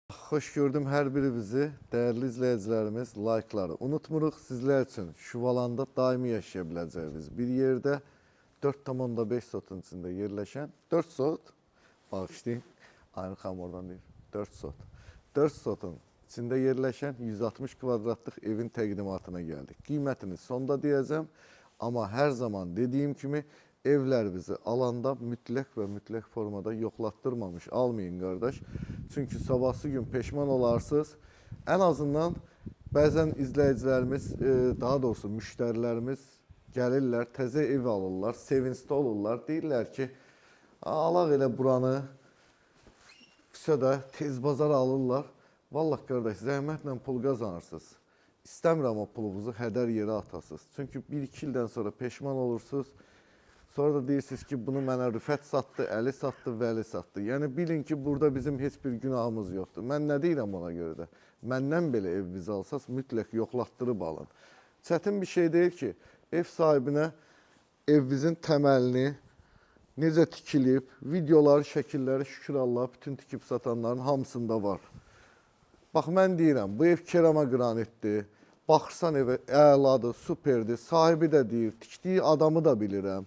Hoş gördüm hər birinizi. Dəyərli izləyicilərimiz, like'ları unutmuruq. Sizlər üçün Şuvalanda daimi yaşaya biləcəyiniz bir yerdə 4,5 sotun içində yerləşən 4 sot, bağışlayın, Aynur xanım oradan deyir, 4 sot. 4 sotun içində yerləşən 160 kvadratlıq evin təqdimatına gəldik. Qiymətini sonda deyəcəm, amma hər zaman dediyim kimi evlər bizi alanda mütləq və mütləq formada yoxlatdırmamış almayın qardaş. Çünki sabahsı gün peşman olarsınız. Ən azından bəzən izləyicilərimiz, daha doğrusu müştərilərimiz gəlirlər, təzə ev alırlar, sevincli olurlar. Deyirlər ki, alaq elə buranı, da tez bazar alırlar. Vallahi qardaş, zəhmətlə pul qazanırsınız. İstəmirəm o pulunuzu hədər yerə atasınız. Çünki 1-2 ildən sonra peşman olursunuz. Sonra da deyirsiniz ki, bunu mənə Rüfət satdı, Əli satdı, Vəli satdı. Yəni bilin ki, burada bizim heç bir günahımız yoxdur. Mən nə deyirəm ona görə də? Məndən belə ev biz alsaz, mütləq yoxlatdırıb alın. Çətin bir şey deyil ki, ev sahibinə evinizin təməlini necə tikilib, videoları, şəkilləri şükür Allah, bütün tikib satanların hamısında var. Bax, mən deyirəm, bu ev kerama qranitdir. Baxırsan evə, əladır, superdir, sahibi də deyir, tikdiyi adamı da bilirəm.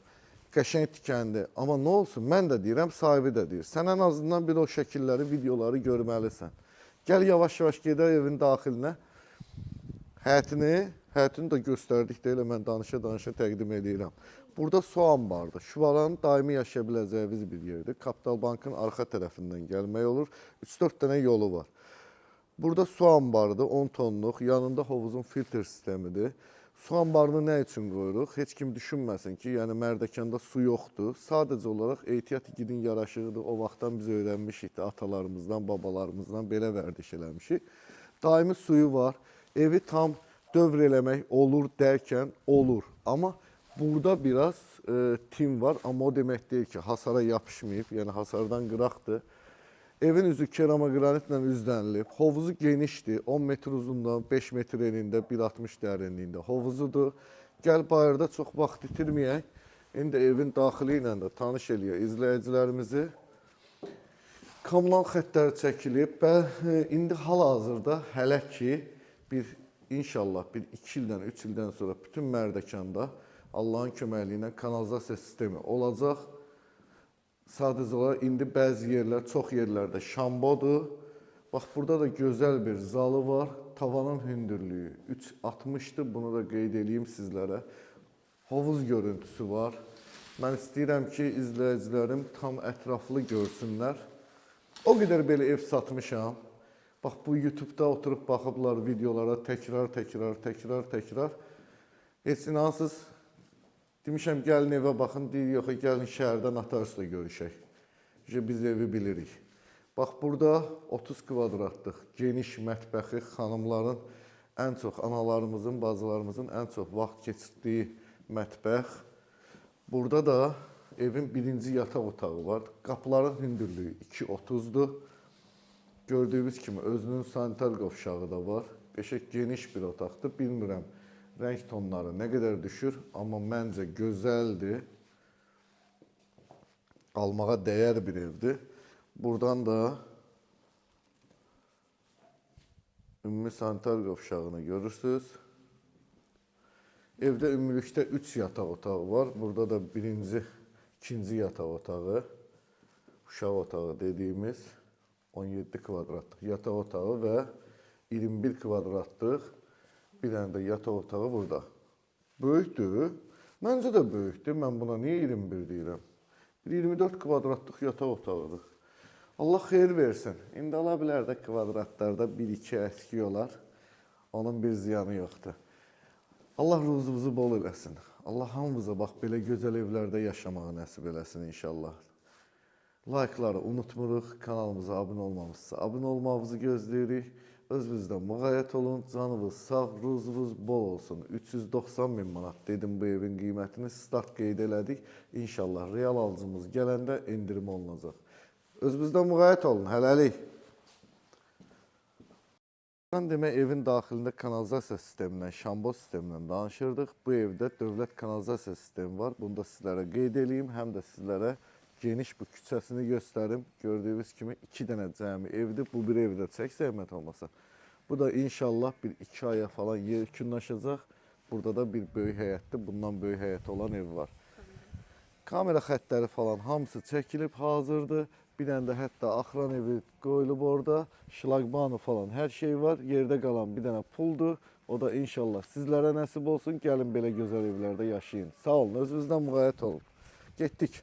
Qəşəng tikəndi. Amma nə olsun, mən də deyirəm, sahibi də deyir. Sən ən azından bir o şəkilləri, videoları görməlisən. Gəl yavaş-yavaş gedək evin daxilinə. Həyətini də göstərdik də elə mən danışa-danışa təqdim edirəm. Burada su anbardır. Şuvalanın daimi yaşaya biləcəyiniz bir yerdir. Kapital Bankın arxa tərəfindən gəlmək olur. 3-4 dənə yolu var. Burada su anbarıdır, 10 tonluq. Yanında hovuzun filtr sistemidir. Su anbarını nə üçün qoyuruq? Heç kim düşünməsin ki, yəni Mərdəkanda su yoxdur. Sadəcə olaraq ehtiyat igidin yaraşığıdır. O vaxtdan biz öyrənmişik də atalarımızdan, babalarımızdan belə vərdiş eləmişik. Daimi suyu var. Evi tam dövr eləmək olur dərkən olur. Amma burada biraz tim var. Amma o demək deyil ki, hasara yapışmayıb, yəni hasardan qıraqdır. Evin üzü kerama qranitlə üzlənilib. Hovuzu genişdir. 10 metr uzunluğunda, 5 metr enində, 1,60 dərinliyində hovuzudur. Gəl bayırda çox vaxt itirməyək. İndi evin daxili ilə də tanış eləyək izləyicilərimizi. Kommunal xəttləri çəkilib və indi hal-hazırda hələ ki inşallah 2 ildən, 3 ildən sonra bütün Mərdəkanda Allahın köməkliyi ilə kanalizasiya sistemi olacaq. Sadəcə olaraq indi bəzi yerlər, çox yerlərdə şambodur. Bax, burada da gözəl bir zalı var. Tavanın hündürlüyü 3,60-dır. Bunu da qeyd edeyim sizlərə. Hovuz görüntüsü var. Mən istəyirəm ki, izləyicilərim tam ətraflı görsünlər. O qədər belə ev satmışam. Bax, bu YouTube-da oturub baxıblar videolara təkrar. Heç inansız. Demişəm, gəlin evə baxın, deyir, yox, gəlin şəhərdən Atarsla görüşək. Biz evi bilirik. Bax, burada 30 kvadratlıq geniş mətbəxi xanımların ən çox, analarımızın, bacılarımızın ən çox vaxt keçirdiyi mətbəx. Burada da evin birinci yataq otağı var. Qapıların hündürlüyü 2,30-dur. Gördüyünüz kimi özünün sanitar qovşağı da var. Qəşəng geniş bir otaqdır, bilmirəm. Rəng tonları nə qədər düşür, amma məncə gözəldir. Almağa dəyər bir evdir. Buradan da ümumi sanitar qovşağını görürsünüz. Evdə ümumilikdə 3 yataq otağı var. Burada da birinci, ikinci yataq otağı, uşaq otağı dediyimiz 17 kvadratlıq yataq otağı və 21 kvadratlıq bir dənə də yataq otağı burada. Böyükdür. Məncə də böyükdür. Mən buna niyə 21 deyirəm? 24 kvadratlıq yataq otağıdır. Allah xeyir versin. İndi ala bilər də kvadratlarda 1-2 əski olar. Onun bir ziyanı yoxdur. Allah ruzunuzu bol eləsin. Allah hamımıza bax belə gözəl evlərdə yaşamağı nəsib eləsin inşallah. Like'ları unutmuruq. Kanalımıza abunə olmamızsa abunə olmağınızı gözləyirik. Özünüzdən müğayət olun, canınız sağ, ruzunuz bol olsun. 390 min manat dedim bu evin qiymətini, start qeyd elədik. İnşallah real alıcımız gələndə endirim olunacaq. Özünüzdən müğayət olun, hələlik. Demək, evin daxilində kanalizasiya sistemindən, şambo sistemindən danışırdıq. Bu evdə dövlət kanalizasiya sistemi var. Bunu da sizlərə qeyd edeyim, həm də sizlərə geniş bu küçəsini göstərim. Gördüyünüz kimi 2 dənə cəmi evdir. Bu bir evdə çək zəhmət olmasa. Bu da inşallah bir 2 aya falan yekunlaşacaq. Burada da bir böyük həyətdir. Bundan böyük həyət olan ev var. Kamera xəttləri falan hamısı çəkilib, hazırdır. Bir dənə də hətta axıran evi qoyulub orada. Şlaqbanı falan hər şey var. Yerdə qalan bir dənə puldur. O da inşallah sizlərə nəsib olsun. Gəlin belə gözəl evlərdə yaşayın. Sağ olun, özünüzdən müğayət olun. Getdik.